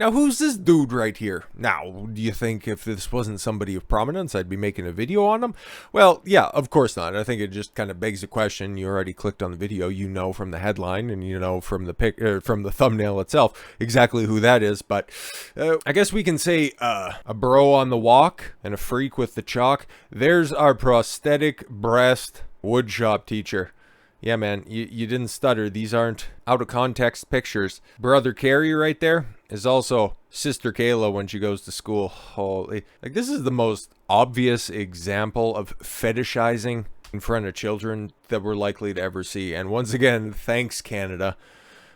Now, who's this dude right here? Now, do you think if this wasn't somebody of prominence, I'd be making a video on him? Well, yeah, of course not. I think it just kind of begs the question. You already clicked on the video, you know from the headline, and you know from the from the thumbnail itself exactly who that is. But I guess we can say a bro on the walk and a freak with the chalk. There's our prosthetic breast woodshop teacher. Yeah, man, you didn't stutter. These aren't out of context pictures. Brother Carrie right there is also Sister Kayla when she goes to school. Holy, like, this is the most obvious example of fetishizing in front of children that we're likely to ever see. And once again, thanks, Canada.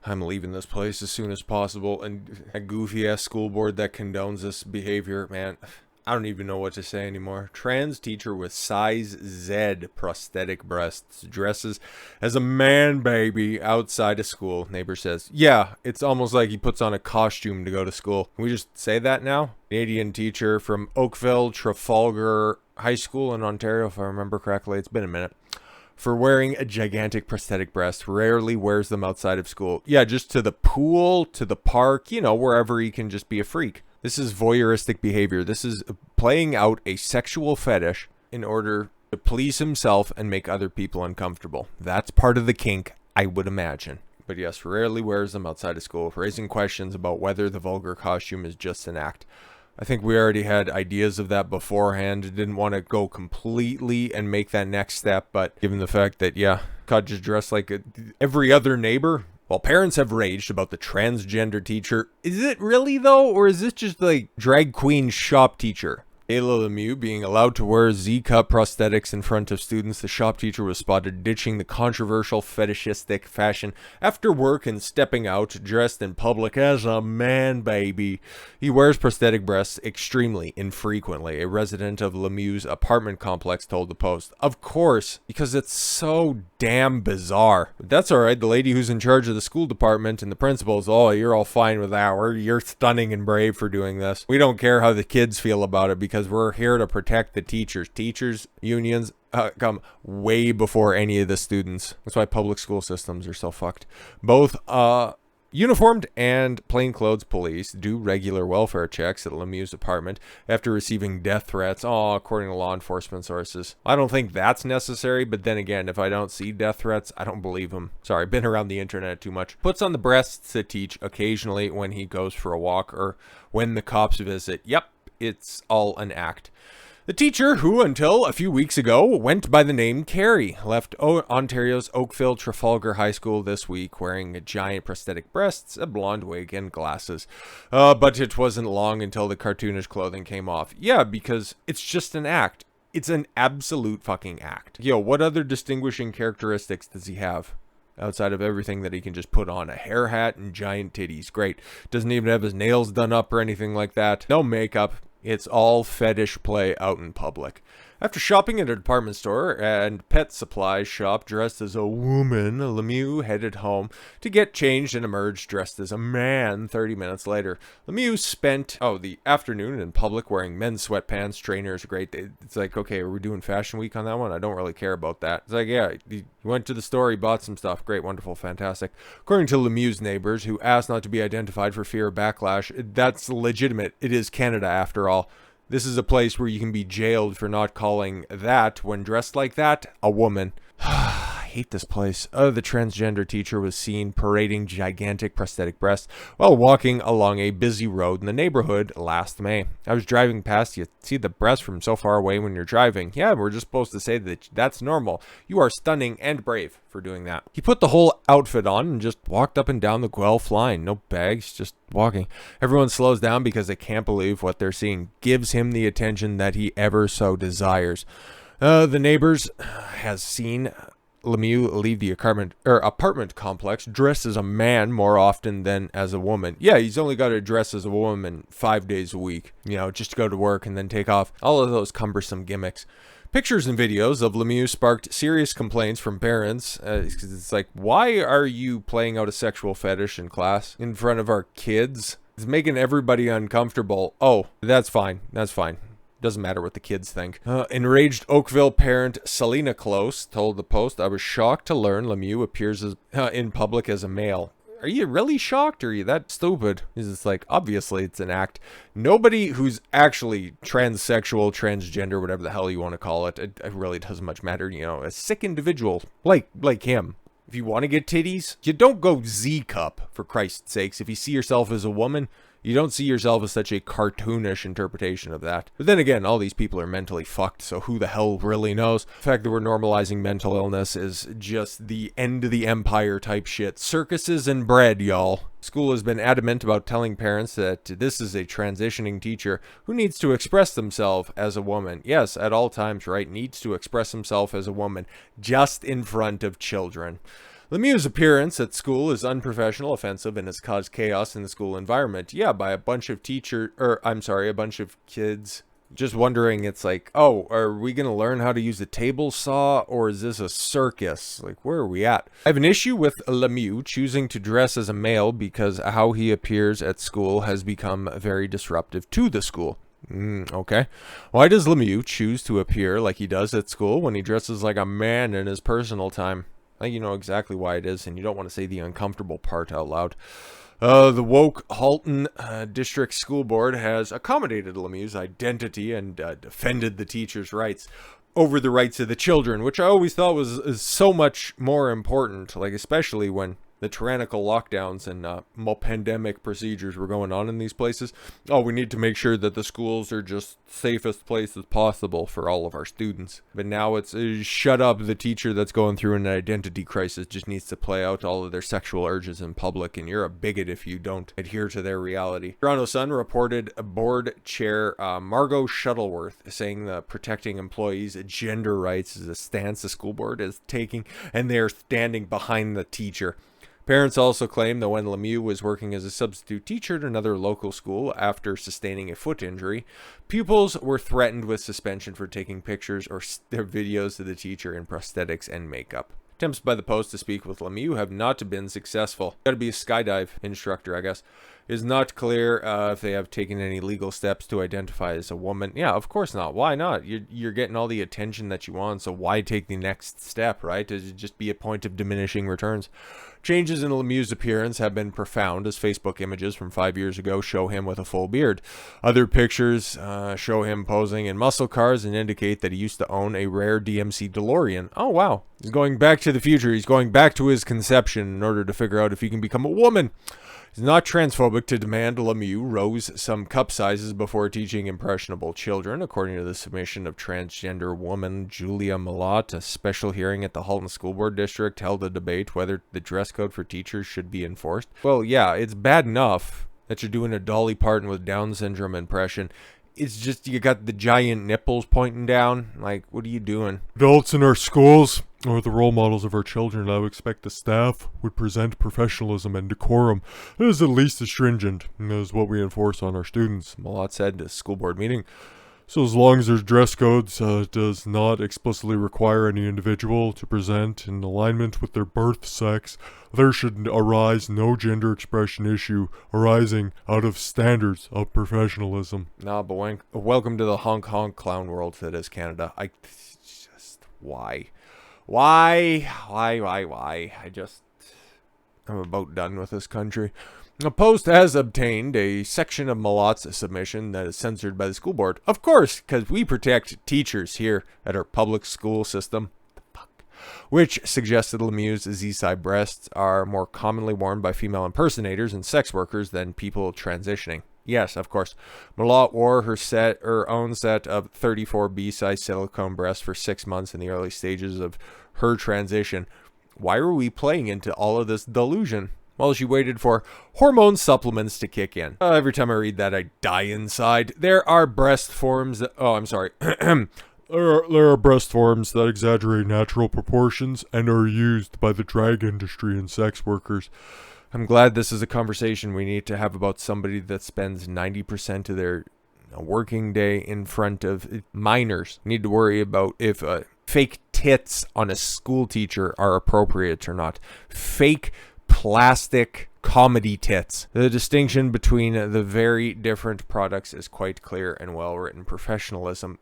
I'm leaving this place as soon as possible. And a goofy-ass school board that condones this behavior, man. I don't even know what to say anymore. Trans teacher with size Z prosthetic breasts dresses as a man baby outside of school. Neighbor says, yeah, it's almost like he puts on a costume to go to school. Can we just say that now? Canadian teacher from Oakville, Trafalgar High School in Ontario, if I remember correctly. It's been a minute. For wearing a gigantic prosthetic breast, rarely wears them outside of school. Yeah, just to the pool, to the park, you know, wherever he can just be a freak. This is voyeuristic behavior. This is playing out a sexual fetish in order to please himself and make other people uncomfortable. That's part of the kink, I would imagine. But yes, rarely wears them outside of school, raising questions about whether the vulgar costume is just an act. I think we already had ideas of that beforehand. Didn't want to go completely and make that next step, but given the fact that, yeah, caught just dressed like every other neighbor. While parents have raged about the transgender teacher, is it really though, or is this just like drag queen shop teacher? Kayla Lemieux being allowed to wear Z-cup prosthetics in front of students, the shop teacher was spotted ditching the controversial fetishistic fashion after work and stepping out dressed in public as a man baby. He wears prosthetic breasts extremely infrequently, a resident of Lemieux's apartment complex told the Post. Of course, because it's so damn bizarre. But that's alright, the lady who's in charge of the school department and the principals, oh, you're all fine with that. You're stunning and brave for doing this. We don't care how the kids feel about it because we're here to protect the teachers. Teachers unions come way before any of the students. That's why public school systems are so fucked. Both uniformed and plainclothes police do regular welfare checks at Lemieux's apartment after receiving death threats, according to law enforcement sources. I don't think that's necessary, but then again, if I don't see death threats, I don't believe them. Sorry, been around the internet too much. Puts on the breasts to teach occasionally when he goes for a walk or when the cops visit. Yep. It's all an act. The teacher, who until a few weeks ago went by the name Carrie, left Ontario's Oakville Trafalgar High School this week wearing giant prosthetic breasts, a blonde wig, and glasses. But it wasn't long until the cartoonish clothing came off. Yeah, because it's just an act. It's an absolute fucking act. Yo, what other distinguishing characteristics does he have? Outside of everything that he can just put on, a hair hat and giant titties. Great. Doesn't even have his nails done up or anything like that. No makeup. It's all fetish play out in public. After shopping at a department store and pet supply shop dressed as a woman, Lemieux headed home to get changed and emerged dressed as a man 30 minutes later. Lemieux spent the afternoon in public wearing men's sweatpants, trainers. Great. It's like, okay, are we doing Fashion Week on that one? I don't really care about that. It's like, yeah, he went to the store, he bought some stuff. Great, wonderful, fantastic. According to Lemieux's neighbors, who asked not to be identified for fear of backlash, that's legitimate. It is Canada after all. This is a place where you can be jailed for not calling that, when dressed like that, a woman. I hate this place. The transgender teacher was seen parading gigantic prosthetic breasts while walking along a busy road in the neighborhood last May. I was driving past. You see the breast from so far away when you're driving. Yeah, we're just supposed to say that that's normal. You are stunning and brave for doing that. He put the whole outfit on and just walked up and down the Guelph line. No bags, just walking. Everyone slows down because they can't believe what they're seeing. Gives him the attention that he ever so desires. The neighbors has seen Lemieux leave the apartment complex dressed as a man more often than as a woman. Yeah, he's only got to dress as a woman 5 days a week, just to go to work and then take off. All of those cumbersome gimmicks. Pictures and videos of Lemieux sparked serious complaints from parents. It's like, why are you playing out a sexual fetish in class in front of our kids? It's making everybody uncomfortable. Oh, that's fine. That's fine. Doesn't matter what the kids think. Enraged Oakville parent Selena Close told the Post, I was shocked to learn Lemieux appears in public as a male. are you really shocked, or are you that stupid? He's just like, obviously it's an act. Nobody who's actually transsexual, transgender, whatever the hell you want to call it, it really doesn't much matter. You know, a sick individual like him. If you want to get titties, you don't go Z cup, for Christ's sakes. If you see yourself as a woman, you don't see yourself as such a cartoonish interpretation of that. But then again, all these people are mentally fucked, so who the hell really knows? The fact that we're normalizing mental illness is just the end of the empire type shit. Circuses and bread, y'all. School has been adamant about telling parents that this is a transitioning teacher who needs to express themselves as a woman. Yes, at all times, right? Needs to express himself as a woman, just in front of children. Lemieux's appearance at school is unprofessional, offensive, and has caused chaos in the school environment. Yeah, by a bunch of a bunch of kids just wondering, it's like, oh, are we going to learn how to use a table saw, or is this a circus? Like, where are we at? I have an issue with Lemieux choosing to dress as a male because how he appears at school has become very disruptive to the school. Okay. Why does Lemieux choose to appear like he does at school when he dresses like a man in his personal time? You know exactly why it is, and you don't want to say the uncomfortable part out loud. The woke Halton District School Board has accommodated Lemieux's identity and defended the teacher's rights over the rights of the children, which I always thought is so much more important, like especially when the tyrannical lockdowns and pandemic procedures were going on in these places. Oh, we need to make sure that the schools are just safest places possible for all of our students. But now it's shut up. The teacher that's going through an identity crisis just needs to play out all of their sexual urges in public, and you're a bigot if you don't adhere to their reality. Toronto Sun reported board chair Margot Shuttleworth saying that protecting employees' gender rights is a stance the school board is taking, and they're standing behind the teacher. Parents also claim that when Lemieux was working as a substitute teacher at another local school after sustaining a foot injury, pupils were threatened with suspension for taking pictures or their videos of the teacher in prosthetics and makeup. Attempts by the Post to speak with Lemieux have not been successful. Got to be a skydive instructor, I guess. It is not clear if they have taken any legal steps to identify as a woman. Yeah, of course not. Why not? You're getting all the attention that you want, so why take the next step, right? Does it just be a point of diminishing returns? Changes in Lemieux's appearance have been profound, as Facebook images from 5 years ago show him with a full beard. Other pictures show him posing in muscle cars and indicate that he used to own a rare DMC DeLorean. Oh, wow. He's going back to the future. He's going back to his conception in order to figure out if he can become a woman. It's not transphobic to demand Lemieux rose some cup sizes before teaching impressionable children, according to the submission of transgender woman Julia Malott. A special hearing at the Halton School Board District held a debate whether the dress code for teachers should be enforced. Well, yeah, it's bad enough that you're doing a Dolly Parton with Down syndrome impression. It's just you got the giant nipples pointing down. Like, what are you doing? Adults in our schools are the role models of our children. I would expect the staff would present professionalism and decorum. It is at least as stringent as what we enforce on our students, Malott said at a school board meeting. So as long as there's dress codes does not explicitly require any individual to present in alignment with their birth sex, there should arise no gender expression issue arising out of standards of professionalism. Nah, but welcome to the honk clown world that is Canada. Why? I'm about done with this country. The Post has obtained a section of Malott's submission that is censored by the school board. Of course, because we protect teachers here at our public school system. Which suggested Lemieux's Z-side breasts are more commonly worn by female impersonators and sex workers than people transitioning. Yes, of course. Malott wore her own set of 34 B-size silicone breasts for 6 months in the early stages of her transition. Why were we playing into all of this delusion? While she waited for hormone supplements to kick in. Every time I read that, I die inside. There are breast forms that... Oh, I'm sorry. There are breast forms that exaggerate natural proportions and are used by the drag industry and sex workers. I'm glad this is a conversation we need to have about somebody that spends 90% of their working day in front of minors. Need to worry about if fake tits on a school teacher are appropriate or not. Fake plastic comedy tits. The distinction between the very different products is quite clear and well written. Professionalism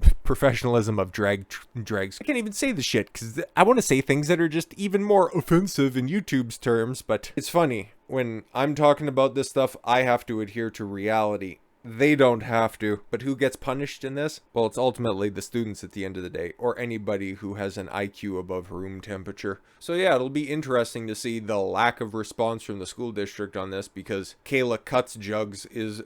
of drags. I can't even say the shit because I want to say things that are just even more offensive in YouTube's terms, but it's funny. When I'm talking about this stuff, I have to adhere to reality. They don't have to, but who gets punished in this? Well, it's ultimately the students at the end of the day, or anybody who has an IQ above room temperature. So yeah, it'll be interesting to see the lack of response from the school district on this, because Kayla Cuts Jugs is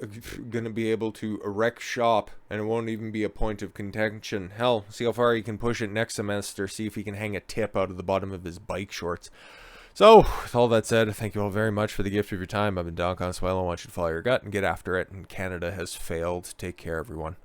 going to be able to wreck shop, and it won't even be a point of contention. Hell, see how far he can push it next semester, see if he can hang a tip out of the bottom of his bike shorts. So, with all that said, thank you all very much for the gift of your time. I've been Don Consuelo. I want you to follow your gut and get after it. And Canada has failed. Take care, everyone.